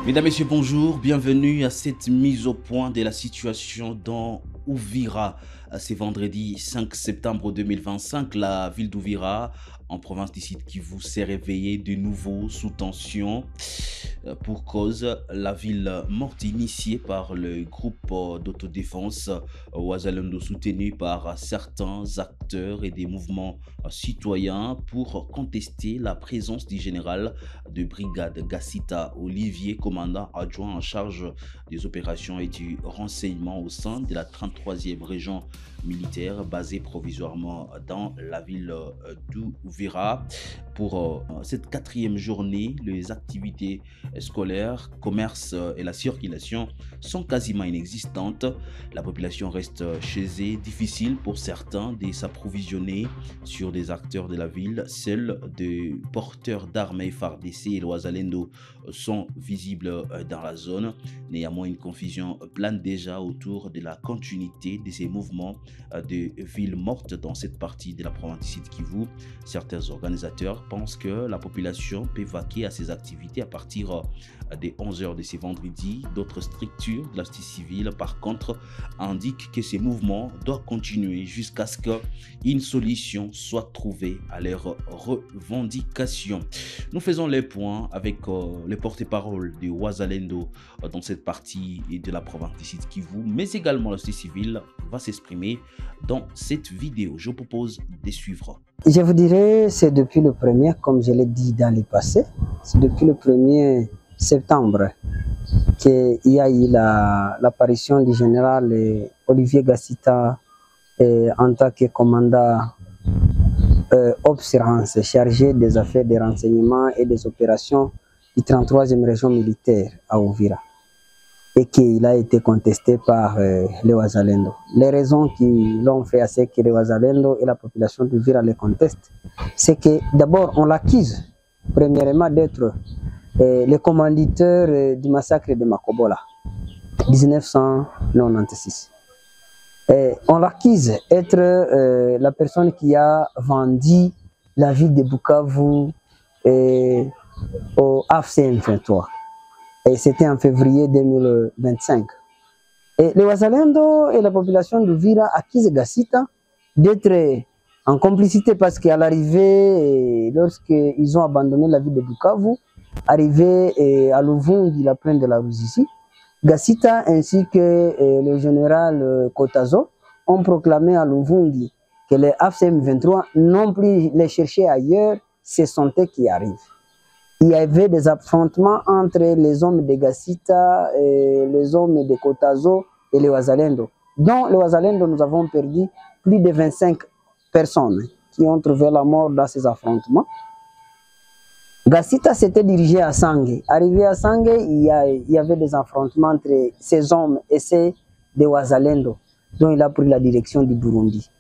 Mesdames, Messieurs, bonjour. Bienvenue à cette mise au point de la situation dans Uvira. C'est vendredi 5 septembre 2025. La ville d'Uvira, en province du Sud Kivu, s'est réveillée de nouveau sous tension pour cause la ville morte initiée par le groupe d'autodéfense Wazalendo soutenu par certains acteurs et des mouvements citoyens pour contester la présence du général de brigade Gassita Olivier, commandant adjoint en charge des opérations et du renseignement au sein de la 33e région militaire basée provisoirement dans la ville d'Uvira. Pour cette quatrième journée, les activités scolaires, commerce et la circulation sont quasiment inexistantes. La population reste chez elle, difficile pour certains de s'approvisionner sur des acteurs de la ville. Seuls des porteurs d'armes FARDC et Wazalendo sont visibles dans la zone. Néanmoins, une confusion plane déjà autour de la continuité de ces mouvements de villes mortes dans cette partie de la province du Sud Kivu. Certains organisateurs pensent que la population peut vaquer à ses activités à partir des 11h de ce vendredi. D'autres structures de la société civile, par contre, indiquent que ces mouvements doivent continuer jusqu'à ce qu'une solution soit trouvée à leurs revendications. Nous faisons les points avec le porte-parole de Wazalendo dans cette partie de la province du Sud Kivu, mais également la société civile va s'exprimer dans cette vidéo. Je vous propose de suivre. Je vous dirais, c'est depuis le 1er, comme je l'ai dit dans le passé, c'est depuis le 1er septembre qu'il y a eu l'apparition du général Olivier Gassita en tant que commandant observance chargé des affaires de renseignement et des opérations du 33e région militaire à Uvira, et qu'il a été contesté par les Wazalendo. Les raisons qui l'ont fait à ce que les Wazalendo et la population d'Uvira les contestent, c'est que d'abord on l'accuse premièrement d'être le commanditaire du massacre de Makobola 1996. On l'accuse d'être la personne qui a vendu la ville de Bukavu au AFC-M23. Et c'était en février 2025. Et les Wazalendo et la population d'Uvira accusent Gassita d'être en complicité parce qu'à l'arrivée, lorsqu'ils ont abandonné la ville de Bukavu, arrivé à Luvungi, la plaine de la Ruzizi, Gassita ainsi que le général Kotazo ont proclamé à Luvungi que les AFC-M23 non plus les chercher ailleurs, c'est son temps qui arrive. Il y avait des affrontements entre les hommes de Gassita, et les hommes de Kotazo et les Wazalendo. Dans les Wazalendo, nous avons perdu plus de 25 personnes qui ont trouvé la mort dans ces affrontements. Gassita s'était dirigé à Sangé. Arrivé à Sangé, il y avait des affrontements entre ces hommes et ces de Wazalendo, dont il a pris la direction du Burundi.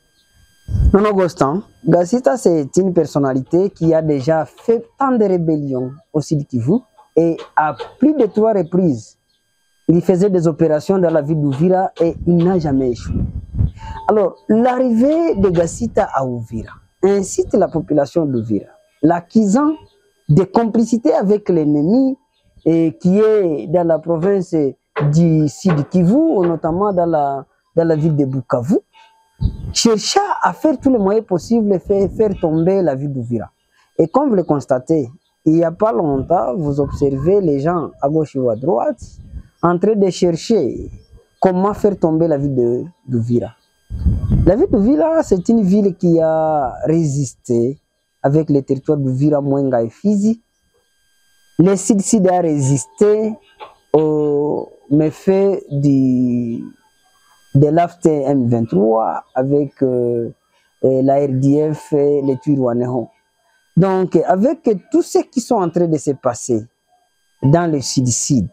Nonobstant, Gassita, c'est une personnalité qui a déjà fait tant de rébellions au Sud Kivu et à plus de 3 reprises, il faisait des opérations dans la ville d'Uvira et il n'a jamais échoué. Alors, l'arrivée de Gassita à Uvira incite la population d'Uvira, l'accusant de complicité avec l'ennemi qui est dans la province du Sud Kivu, notamment dans la ville de Bukavu, chercha à faire tous les moyens possibles et faire tomber la ville d'Uvira. Et comme vous le constatez, il n'y a pas longtemps, vous observez les gens à gauche ou à droite en train de chercher comment faire tomber la ville d'Uvira. La ville d'Uvira, c'est une ville qui a résisté avec les territoires d'Uvira, Mwenga et Fizi. Le Sud a résisté aux méfaits de l'AFC M23 avec la RDF et les Twirwaneho. Donc, avec tous ceux qui sont en train de se passer dans le Sud,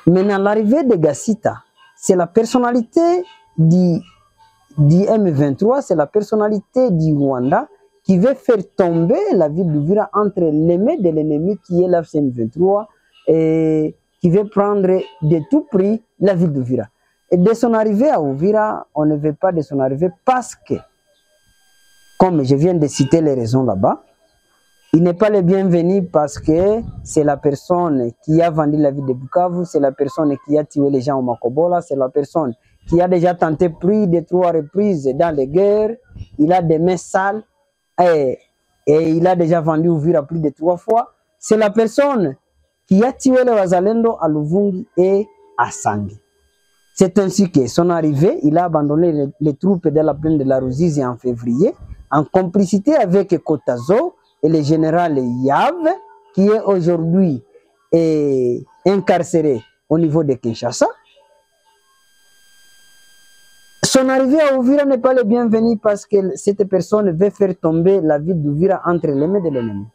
maintenant l'arrivée de Gassita, c'est la personnalité du M23, c'est la personnalité du Rwanda qui veut faire tomber la ville d'Uvira entre les mains de l'ennemi qui est l'AFC M23 et qui veut prendre de tout prix la ville d'Uvira. Et de son arrivée à Uvira, on ne veut pas de son arrivée parce que, comme je viens de citer les raisons là-bas, il n'est pas le bienvenu parce que c'est la personne qui a vendu la ville de Bukavu, c'est la personne qui a tué les gens au Makobola, c'est la personne qui a déjà tenté plus de 3 reprises dans les guerres, il a des mains sales et il a déjà vendu Uvira plus de 3 fois. C'est la personne qui a tué les Wazalendo à Luvungi et à Sange. C'est ainsi que son arrivée, il a abandonné les troupes de la plaine de la Ruzizi en février, en complicité avec Kotazo et le général Yav, qui est aujourd'hui incarcéré au niveau de Kinshasa. Son arrivée à Uvira n'est pas le bienvenu parce que cette personne veut faire tomber la ville d'Uvira entre les mains de l'ennemi.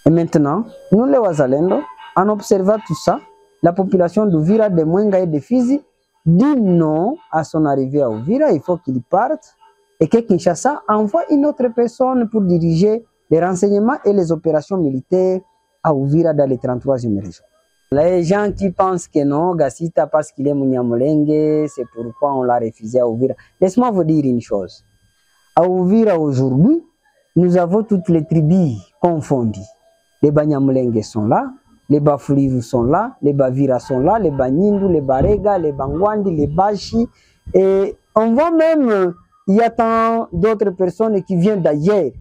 Et maintenant, nous les Wazalendo, en observant tout ça, la population d'Uvira, de Mwenga et de Fizi dit non à son arrivée à Uvira, il faut qu'il parte et que Kinshasa envoie une autre personne pour diriger les renseignements et les opérations militaires à Uvira dans les 33e régions. Les gens qui pensent que non, Gassita parce qu'il est Munyamulenge, c'est pourquoi on l'a refusé à Uvira. Laisse-moi vous dire une chose. À Uvira aujourd'hui, nous avons toutes les tribus confondues. Les Banyamulenge sont là, les Bafulivu sont là, les Bavira sont là, les Banyindu, les Barega, les Bangwandi, les Bashi. Et on voit même, il y a tant d'autres personnes qui viennent d'ailleurs.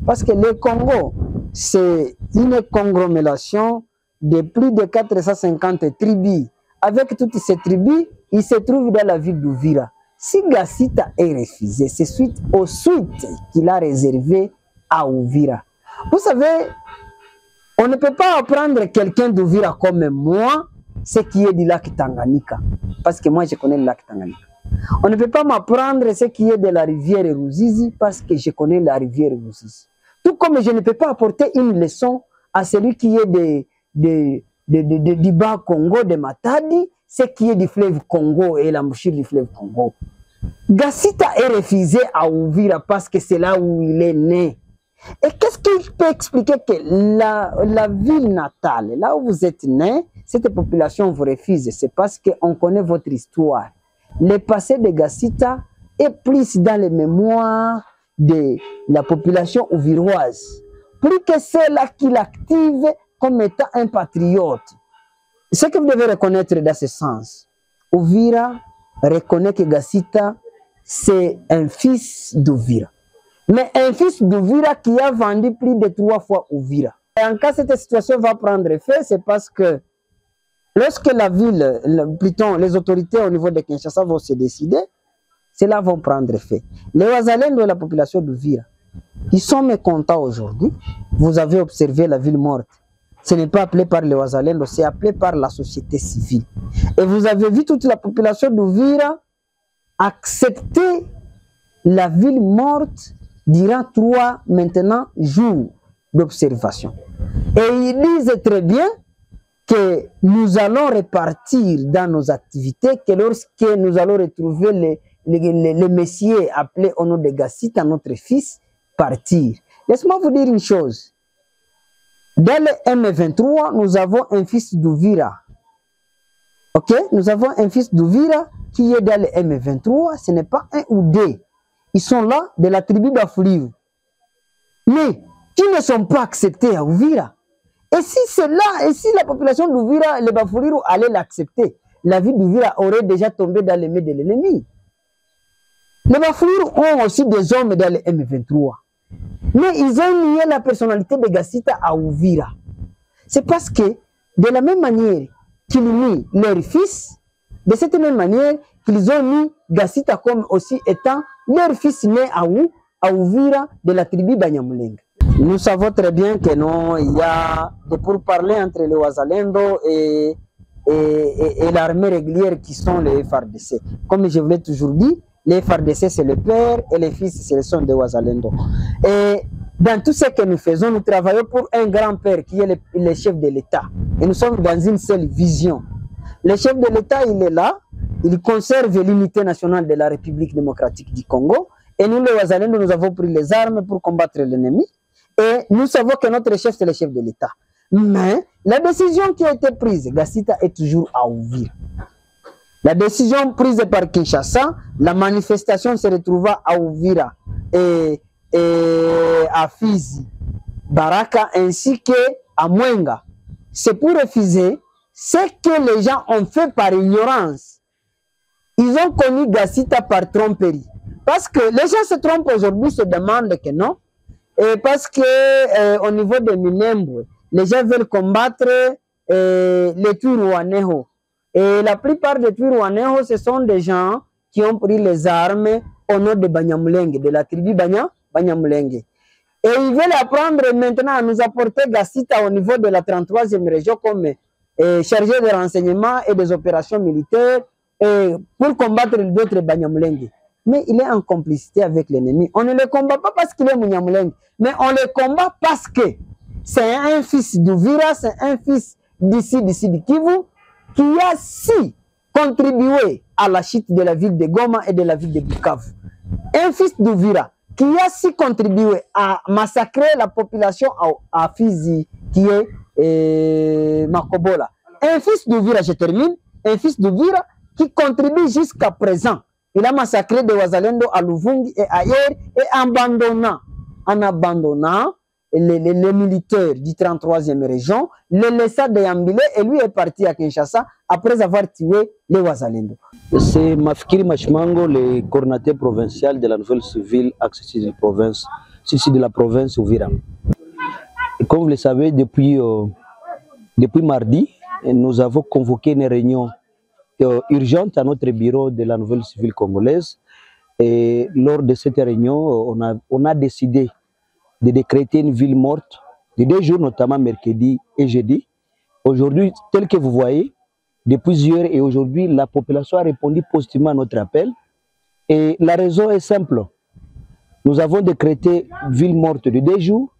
Parce que le Congo, c'est une conglomération de plus de 450 tribus. Avec toutes ces tribus, il se trouve dans la ville d'Uvira. Si Gassita est refusé, c'est suite aux suites qu'il a réservées à Uvira. Vous savez, on ne peut pas apprendre quelqu'un d'Uvira comme moi, ce qui est du lac Tanganyika. Parce que moi, je connais le lac Tanganyika. On ne peut pas m'apprendre ce qui est de la rivière Ruzizi parce que je connais la rivière Ruzizi. Tout comme je ne peux pas apporter une leçon à celui qui est du bas Congo, de Matadi, ce qui est du fleuve Congo et l'embouchure du fleuve Congo. Gassita est refusé à Uvira parce que c'est là où il est né. Et qu'est-ce qui peut expliquer que la ville natale, là où vous êtes né, cette population vous refuse? C'est parce qu'on connaît votre histoire. Le passé de Gassita est plus dans les mémoires de la population ouviroise, plus que celle-là qui l'active comme étant un patriote. Ce que vous devez reconnaître dans ce sens, Uvira reconnaît que Gassita, c'est un fils d'Uvira. Mais un fils d'Uvira qui a vendu plus de 3 fois Uvira. Et en cas cette situation va prendre effet, c'est parce que lorsque la ville, plutôt les autorités au niveau de Kinshasa vont se décider, cela va prendre effet. Les Wazalendo et la population d'Uvira, ils sont mécontents aujourd'hui. Vous avez observé la ville morte. Ce n'est pas appelé par les Wazalendo, c'est appelé par la société civile. Et vous avez vu toute la population d'Uvira accepter la ville morte durant 3 maintenant jours d'observation. Et ils disent très bien que nous allons repartir dans nos activités, que lorsque nous allons retrouver le messier appelé au nom de Gassita, notre fils, partir. Laisse-moi vous dire une chose. Dans le M23, nous avons un fils d'Uvira. Ok? Nous avons un fils d'Uvira qui est dans le M23. Ce n'est pas un ou deux. Ils sont là de la tribu d'Afliou. Mais qui ne sont pas acceptés à Uvira. Et si c'est là, et si la population d'Uvira, les Bafouliru allaient l'accepter, la ville d'Uvira aurait déjà tombé dans les mains de l'ennemi. Les Bafouliru ont aussi des hommes dans le M23. Mais ils ont nié la personnalité de Gassita à Uvira. C'est parce que, de la même manière qu'ils nient leur fils, de cette même manière qu'ils ont mis Gassita comme aussi étant leur fils né à Uvira de la tribu Banyamulenge. Nous savons très bien que non, il y a des pourparlers entre les Wazalendo et l'armée régulière qui sont les FARDC. Comme je vous l'ai toujours dit, les FARDC c'est le père et les fils c'est le son de Wazalendo. Et dans tout ce que nous faisons, nous travaillons pour un grand-père qui est le chef de l'État. Et nous sommes dans une seule vision. Le chef de l'État, il est là, il conserve l'unité nationale de la République démocratique du Congo. Et nous, les Wazalendo, nous avons pris les armes pour combattre l'ennemi. Et nous savons que notre chef, c'est le chef de l'État. Mais la décision qui a été prise, Gassita est toujours à Uvira. La décision prise par Kinshasa, la manifestation se retrouva à Uvira et à Fizi Baraka ainsi qu'à Mwenga. C'est pour refuser ce que les gens ont fait par ignorance. Ils ont connu Gassita par tromperie. Parce que les gens se trompent aujourd'hui, se demandent que non. Et parce que au niveau de Minembwe, les gens veulent combattre les Twirwaneho. Et la plupart des Twirwaneho, ce sont des gens qui ont pris les armes au nom de Banyamulenge, de la tribu Banyamulenge. Et ils veulent apprendre maintenant à nous apporter Gassita au niveau de la 33e région comme chargé de renseignements et des opérations militaires pour combattre d'autres Banyamulenge. Mais il est en complicité avec l'ennemi. On ne le combat pas parce qu'il est Munyamulenge, mais on le combat parce que c'est un fils d'Uvira, c'est un fils d'ici du Kivu, qui a si contribué à la chute de la ville de Goma et de la ville de Bukavu. Un fils d'Uvira qui a si contribué à massacrer la population à Fizi, qui est Makobola. Un fils d'Uvira, je termine, un fils d'Uvira qui contribue jusqu'à présent. Il a massacré des Wazalendo à Luvungi et ailleurs et en abandonnant les militaires du 33e région, les laissa déambuler et lui est parti à Kinshasa après avoir tué les Wazalendo. C'est Mafikiri Machimango, le coordinateur provincial de la nouvelle civile accessible de la province Uvira. Et comme vous le savez, depuis mardi, nous avons convoqué une réunion urgente à notre bureau de la nouvelle civile congolaise. Et lors de cette réunion, on a décidé de décréter une ville morte de 2 jours, notamment mercredi et jeudi. Aujourd'hui, tel que vous voyez, depuis hier et aujourd'hui, la population a répondu positivement à notre appel. Et la raison est simple. Nous avons décrété ville morte de 2 jours,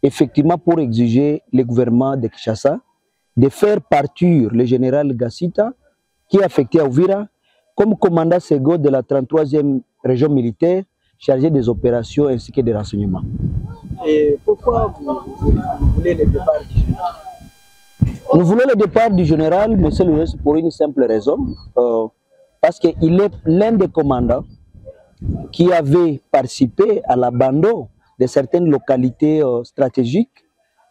effectivement pour exiger le gouvernement de Kinshasa de faire partir le général Gassita, qui est affecté à Uvira, comme commandant second de la 33e région militaire, chargé des opérations ainsi que des renseignements. Et pourquoi vous voulez le départ du général? Nous voulons le départ du général, monsieur le ministre, pour une simple raison, parce qu'il est l'un des commandants qui avait participé à l'abandon de certaines localités stratégiques,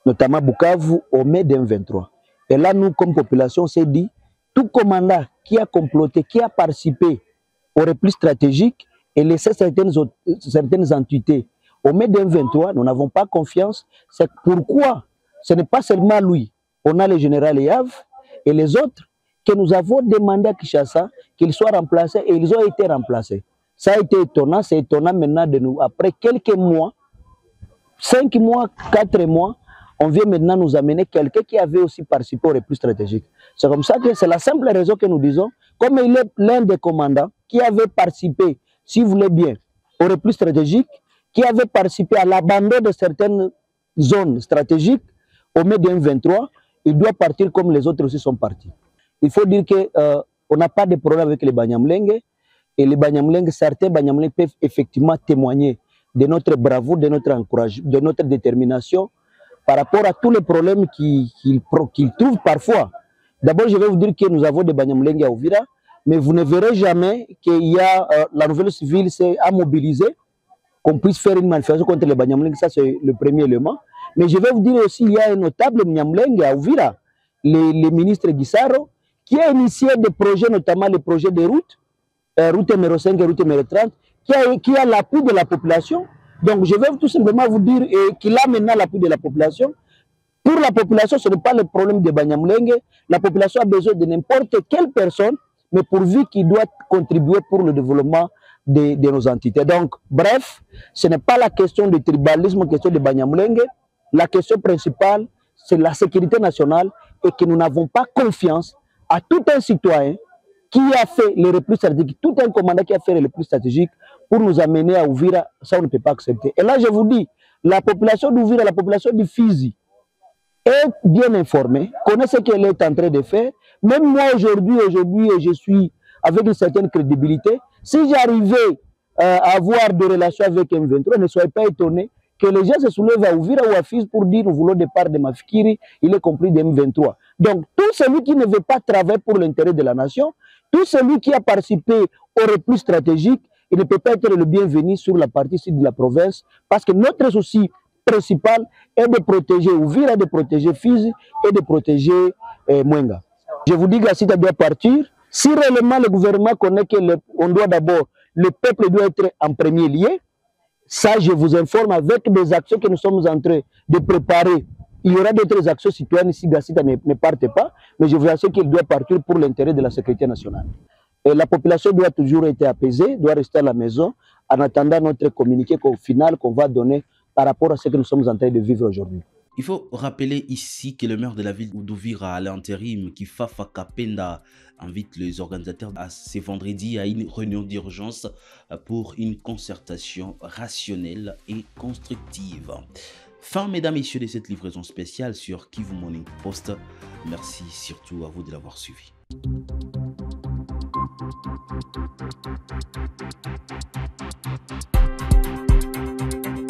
notamment Bukavu, au mai 2023. Et là, nous, comme population, on s'est dit, tout commandant qui a comploté, qui a participé au repli stratégique et laissé certaines entités au mai 2023, nous n'avons pas confiance. C'est pourquoi ce n'est pas seulement lui. On a le général Eyav et les autres que nous avons demandé à Kinshasa qu'ils soient remplacés et ils ont été remplacés. Ça a été étonnant, c'est étonnant maintenant de nous. Après quelques mois, 5 mois, 4 mois, on vient maintenant nous amener quelqu'un qui avait aussi participé au repli stratégique. C'est comme ça que c'est la simple raison que nous disons, comme il est l'un des commandants qui avait participé, si vous voulez bien, au repli stratégique, qui avait participé à l'abandon de certaines zones stratégiques au mai 2023, il doit partir comme les autres aussi sont partis. Il faut dire qu'on n'a pas de problème avec les Banyamulenge, et les Banyamulenge, certains Banyamulenge peuvent effectivement témoigner de notre bravoure, de notre encouragement, de notre détermination par rapport à tous les problèmes qu'ils trouvent parfois. D'abord, je vais vous dire que nous avons des Banyamulenge à Uvira, mais vous ne verrez jamais qu'il y a la nouvelle civile à mobiliser, qu'on puisse faire une manifestation contre les Banyamulenge. Ça, c'est le premier élément. Mais je vais vous dire aussi, il y a un notable Banyamulenge à Uvira, le ministre Guissaro, qui a initié des projets, notamment les projets de route, route numéro 5 et route numéro 30, qui a l'appui de la population. Donc, je vais tout simplement vous dire qu'il a maintenant l'appui de la population. Pour la population, ce n'est pas le problème de Banyamulenge. La population a besoin de n'importe quelle personne, mais pourvu qu'il doit contribuer pour le développement de nos entités. Donc, bref, ce n'est pas la question de tribalisme, la question de Banyamulenge. La question principale, c'est la sécurité nationale et que nous n'avons pas confiance à tout un citoyen qui a fait le repli stratégique, tout un commandant qui a fait le repli stratégique pour nous amener à Uvira. Ça, on ne peut pas accepter. Et là, je vous dis, la population d'Uvira, la population du Fizi est bien informée, connaît ce qu'elle est en train de faire. Même moi, aujourd'hui, je suis avec une certaine crédibilité. Si j'arrivais à avoir des relations avec M23, ne soyez pas étonnés que les gens se soulèvent à Uvira ou à Fizi pour dire nous voulons le départ de Mafikiri, il est compris de M23. Donc, tout celui qui ne veut pas travailler pour l'intérêt de la nation, tout celui qui a participé au repli stratégique, il ne peut pas être le bienvenu sur la partie sud de la province, parce que notre souci principal est de protéger Uvira, de protéger Fizi et de protéger Mwenga. Je vous dis que la cité doit partir. Si réellement le gouvernement connaît que on doit d'abord, le peuple doit être en premier lieu, ça je vous informe avec des actions que nous sommes en train de préparer. Il y aura d'autres actions citoyennes si Gacita ne parte pas, mais je vous assure qu'il doit partir pour l'intérêt de la sécurité nationale. Et la population doit toujours être apaisée, doit rester à la maison en attendant notre communiqué au final qu'on va donner par rapport à ce que nous sommes en train de vivre aujourd'hui. Il faut rappeler ici que le maire de la ville d'Uvira à l'intérim, Kifafa Kapenda, invite les organisateurs à ce vendredi à une réunion d'urgence pour une concertation rationnelle et constructive. Fin, mesdames et messieurs, de cette livraison spéciale sur Kivu Morning Post. Merci surtout à vous de l'avoir suivi.